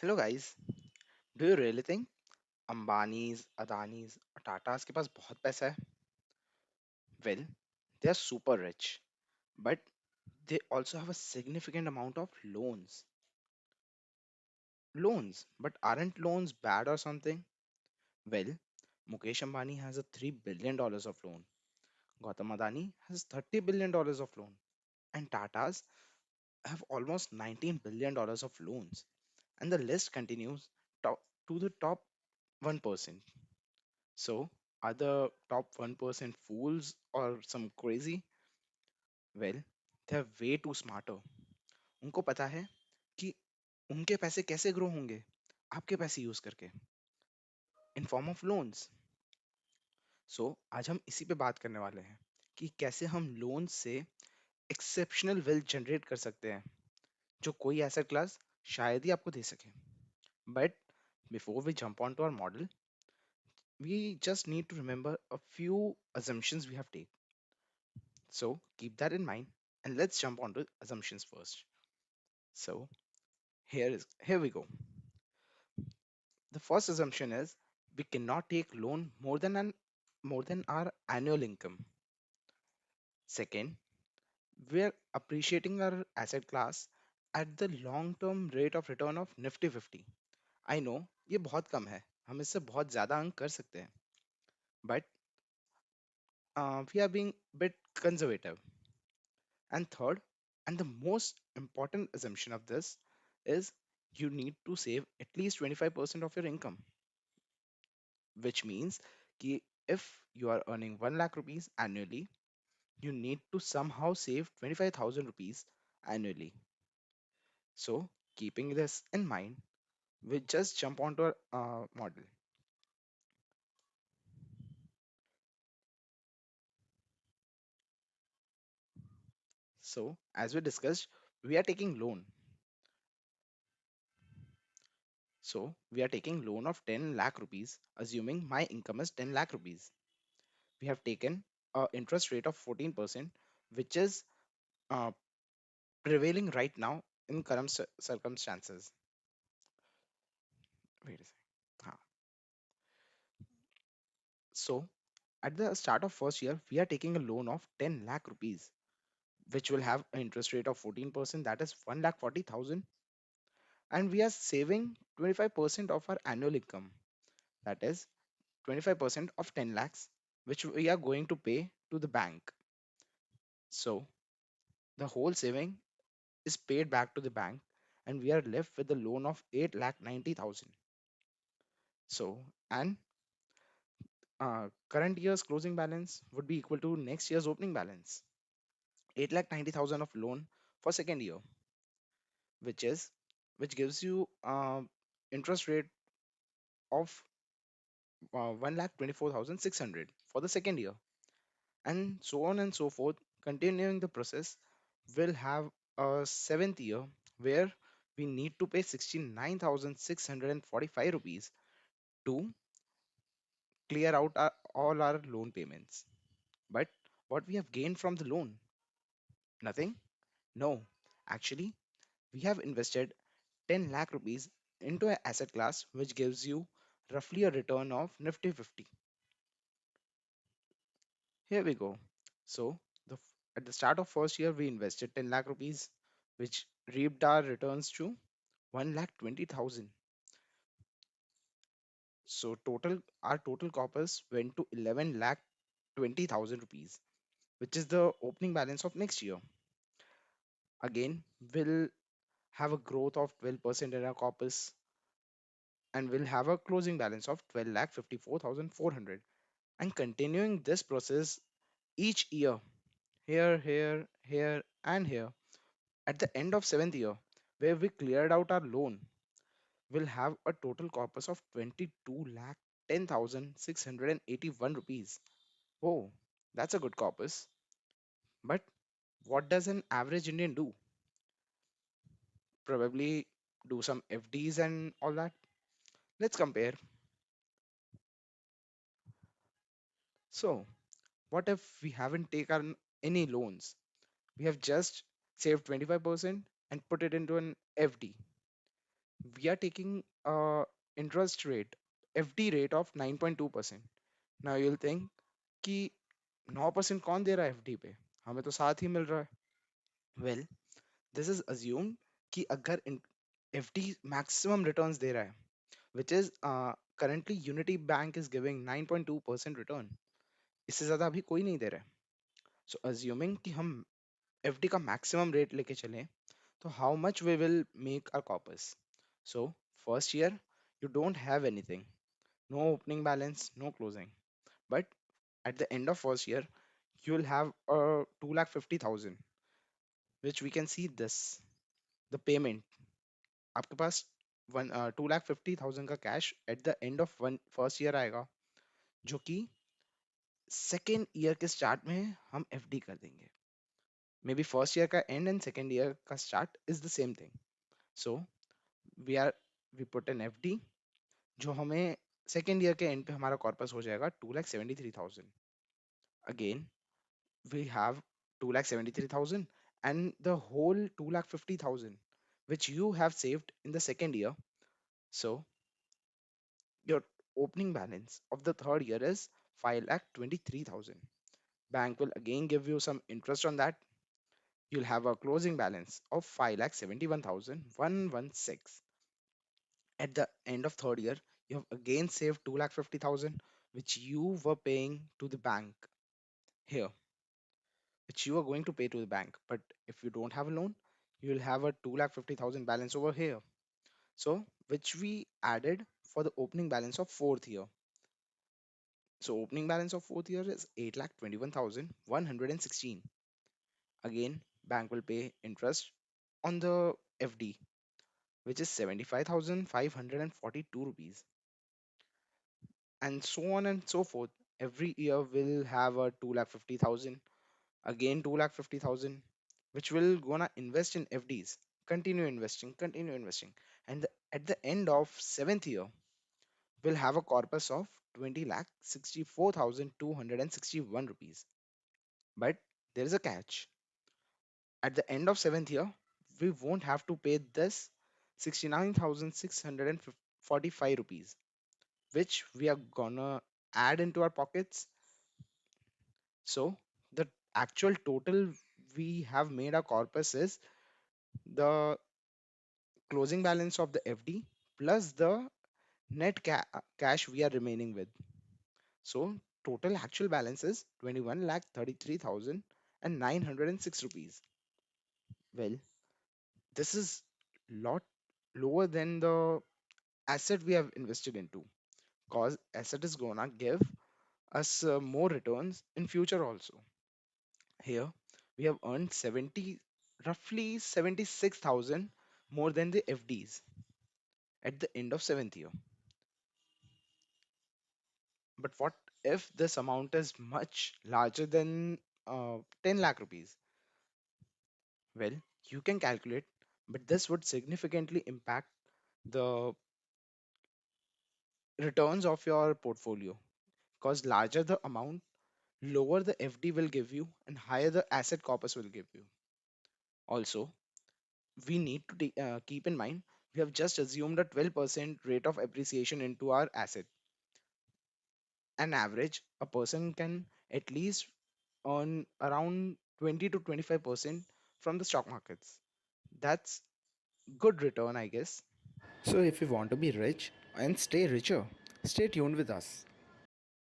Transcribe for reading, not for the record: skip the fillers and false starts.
Hello guys. Do you really think Ambanis, Adanis और टाटास के पास बहुत पैसा है? Well, they are super rich, but they also have a significant amount of loans. But aren't loans bad or something? Well, Mukesh Ambani has a $3 billion of loan. Gautam Adani has $30 billion of loan, and Tata's have almost $19 billion of loans. And the list continues top, to the top 1%. So, are the top 1% fools or some crazy? Well, they're way too smarter. उनको पता है कि उनके पैसे कैसे grow होंगे आपके पैसे यूज करके, इन फॉर्म ऑफ लोन्स। सो आज हम इसी पे बात करने वाले हैं कि कैसे हम लोन से एक्सेप्शनल वेल्थ जनरेट कर सकते हैं जो कोई एसेट क्लास शायद ही आपको दे सके। But before we jump on to our model, we just need to remember a few assumptions we have taken. So keep that in mind and let's jump onto assumptions first. So here we go. The first assumption is we cannot take loan more than our annual income. Second, we're appreciating our asset class at the long term rate of return of Nifty 50. I know ये बहुत कम है, हम इससे बहुत ज़्यादा अंक कर सकते हैं, but we are being bit conservative. And third, and the most important assumption of this is you need to save at least 25% of your income, which means कि if you are earning 1 lakh rupees annually, you need to somehow save 25,000 rupees annually. So, keeping this in mind, we just jump onto our model. So, as we discussed, we are taking loan. So, we are taking loan of 10 lakh rupees, assuming my income is 10 lakh rupees. We have taken a interest rate of 14%, which is uh, prevailing right now in current circumstances. Wait a second. So at the start of first year, we are taking a loan of 10 lakh rupees, which will have an interest rate of 14%, that is 1 lakh 40,000. And we are saving 25% of our annual income, that is 25% of 10 lakhs, which we are going to pay to the bank. So the whole saving is paid back to the bank and we are left with a loan of 8 lakh 90,000. So, and current year's closing balance would be equal to next year's opening balance. 8 lakh 90,000 of loan for second year, which is which gives you interest rate of 1 lakh 24,600 for the second year, and so on and so forth. Continuing the process, we'll have a seventh year where we need to pay 69,645 rupees to clear out all our loan payments. But what we have gained from the loan? Nothing? No. Actually, we have invested 10 lakh rupees into an asset class which gives you roughly a return of Nifty 50. Here we go. So, at the start of first year, we invested 10 lakh rupees, which reaped our returns to 1 lakh 20,000. So, our total corpus went to 11 lakh 20,000 rupees, which is the opening balance of next year. Again, we'll have a growth of 12% in our corpus and we'll have a closing balance of 12 lakh 54,400. And continuing this process each year, here, and here, at the end of seventh year, where we cleared out our loan, we'll have a total corpus of 22 lakh 10,681 rupees. Oh, that's a good corpus. But what does an average Indian do? Probably do some FDs and all that. Let's compare. So, what if we haven't taken any loans? We have just saved 25% and put it into an FD. we are taking interest rate, FD rate of 9.2%. Now you'll think कि 9% कौन दे रहा है FD पे, हमें तो साथ ही मिल रहा है. वेल, दिस इज अज्यूम कि अगर एफडी मैक्सिमम रिटर्न्स दे रहा है, which is currently Unity Bank is giving 9.2% return. इससे ज़्यादा अभी कोई नहीं दे रहा है. So assuming कि हम FD का maximum rate लेके चलें, तो how much we will make our corpus? So first year you don't have anything, no opening balance, no closing. But at the end of first year, you will have 2,50,000, which we can see this, the payment. आपके पास 2,50,000 का cash at the end of one first year आएगा, जो कि second year के start में हम FD कर देंगे. मे बी फर्स्ट ईयर का एंड एंड सेकेंड ईयर का start is the same thing. So we are we put an FD, जो हमें सेकेंड ईयर के एंड पे हमारा कॉर्पस हो जाएगा 2,73,000. Again we have 2,73,000 and the whole 2,50,000 which you have saved in the second year. So your opening balance of the third year is 5,23,000. Bank will again give you some interest on that. You'll have a closing balance of 5,71,116. At the end of third year, you have again saved 2,50,000 which you were paying to the bank here, which you are going to pay to the bank. But if you don't have a loan, you will have a 2,50,000 balance over here. So, which we added for the opening balance of fourth year. So, opening balance of fourth year is 8,21,116. Again, bank will pay interest on the FD, which is 75,542 rupees, and so on and so forth. Every year will have a 2,50,000, again 2,50,000, which will gonna invest in FDs, continue investing, and at the end of seventh year, we'll have a corpus of 20 lakh 64,261 rupees. But there is a catch. At the end of seventh year, we won't have to pay this 69,645 rupees, which we are gonna add into our pockets. So the actual total we have made our corpus is the closing balance of the FD plus the net cash we are remaining with. So total actual balance is 21 lakh 33,906 rupees. Well, this is lot lower than the asset we have invested into, cause asset is gonna give us more returns in future also. Here we have earned 70, roughly 76,000 more than the FDs at the end of seventh year. But what if this amount is much larger than 10 lakh rupees? Well, you can calculate, but this would significantly impact the returns of your portfolio, because larger the amount, lower the FD will give you and higher the asset corpus will give you. Also, we need to keep in mind we have just assumed a 12% rate of appreciation into our asset. An average, a person can at least earn around 20 to 25% from the stock markets. That's good return, I guess. So if you want to be rich and stay richer, stay tuned with us.